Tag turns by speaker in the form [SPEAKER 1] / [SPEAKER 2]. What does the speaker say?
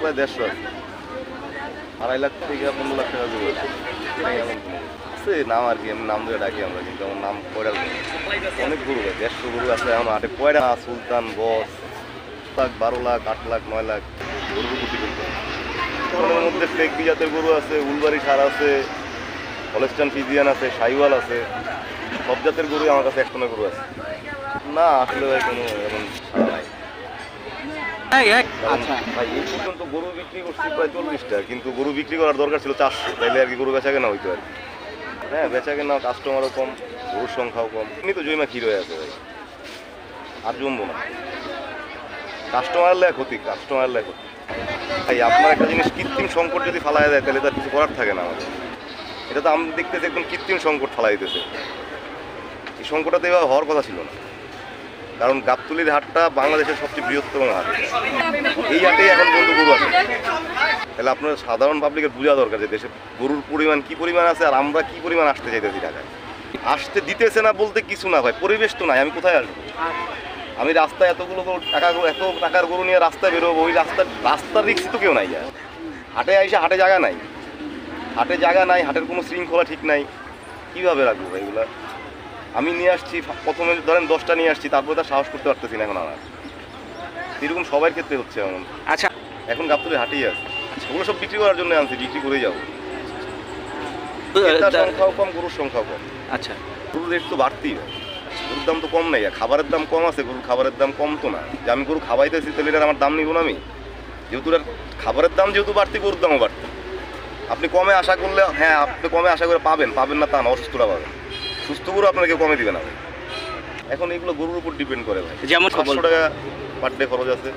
[SPEAKER 1] প্রায় 150 আছে। 2.5 লাখ থেকে 15 লাখ টাকা জমি আছে। আছে নাম আর কি, আমি নাম ধরে ডাকি আমরা, কিন্তু আমার নাম কয়টা অনেক গরু ভাই, 150 গরু আছে আমার হাটে। কয়টা সুলতান, বস, 12 লাখ, 8 লাখ, 9 লাখ গরুর উপর ডিপেন্ড করে। ওর মধ্যে ফ্লেক জাতের গরু আছে, উলবাড়ি সার আছে, হলস্টাইন ফিজিয়ান আছে, শাহিওয়াল আছে, সব জাতের গরু আমার কাছে একটানা গরু আছে। না আসলে ভাই কোনো এমন সারা নাই। ভাই এই পর্যন্ত গরু বিক্রি করছি প্রায় 40টা, কিন্তু গরু বিক্রি করার দরকার ছিল 400, তাইলে আর কি গরু বেচা কেনা হইতো আর কি। হ্যাঁ বেচা কেনা, কাস্টমারও কম, গরুর সংখ্যাও কম। এমনি তো জৈমা ক্ষীর হয়ে আছে ভাই, আর জমবো না। কাস্টমার লেখ ক্ষতি, কাস্টমার লেখ ক্ষতি। ভাই আপনার একটা জিনিস কৃত্রিম সংকট যদি ফালাই দেয়, তাহলে তার কিছু করার থাকে না আমাদের। এটা তো আমি দেখতেছি একদম কৃত্রিম সংকট ফালাই দিতেছে। এই সংকটটা তো এভাবে হওয়ার কথা ছিল না, কারণ গাবতলীর হাটটা বাংলাদেশের সবচেয়ে বৃহত্তম হাট। এই হাটেই এখন পর্যন্ত গরু আছে। তাহলে আপনার সাধারণ পাবলিকের বোঝা দরকার যে দেশে গরুর পরিমাণ কি পরিমাণ আছে, আর আমরা কি পরিমাণ আসতে চাইতেছি ঢাকায়। আসতে দিতেছে না বলতে কিছু না ভাই, পরিবেশ তো নাই, আমি কোথায় আসবো? আমি রাস্তায় এত টাকার গরু নিয়ে রাস্তায় বেরোবো, ওই রাস্তার রিক্সই তো কেউ নাই। হাটে আইসে হাটে জায়গা নাই, হাটের কোনো শৃঙ্খলা ঠিক নাই, কীভাবে রাখবো ভাই এগুলা? আমি নিয়ে আসছি, প্রথমে ধরেন 10টা নিয়ে আসছি, তারপরে তার সাহস করতে পারতেছি না এখন আমার। এরকম সবার ক্ষেত্রে হচ্ছে এমন।
[SPEAKER 2] আচ্ছা,
[SPEAKER 1] এখন গাবতলী হাটেই আছে, ওগুলো সব বিক্রি করার জন্য আনছি, বিক্রি করেই যাবো। সংখ্যাও কম, গরুর সংখ্যাও কম।
[SPEAKER 2] আচ্ছা,
[SPEAKER 1] গরুর রেট তো বাড়তেই হয়, গরুর দাম তো কম নাই। খাবারের দাম কম আছে, গরুর খাবারের দাম কম তো না যে আমি গরু খাওয়াইতেছি তাহলে এটার আমার দাম নিব না আমি। যেহেতু খাবারের দাম যেহেতু বাড়তি, গরুর দামও বাড়তি। আপনি কমে আশা করলে, হ্যাঁ আপনি কমে আশা করে পাবেন না তা না, অসুস্থরা পাবেন। সুস্থ গরু আপনাকে কমে দিবে না ভাই। এখন এগুলো গরুর উপর ডিপেন্ড করে ভাই।
[SPEAKER 2] যেমন
[SPEAKER 1] 500 টাকা পার ডে খরচ আছে,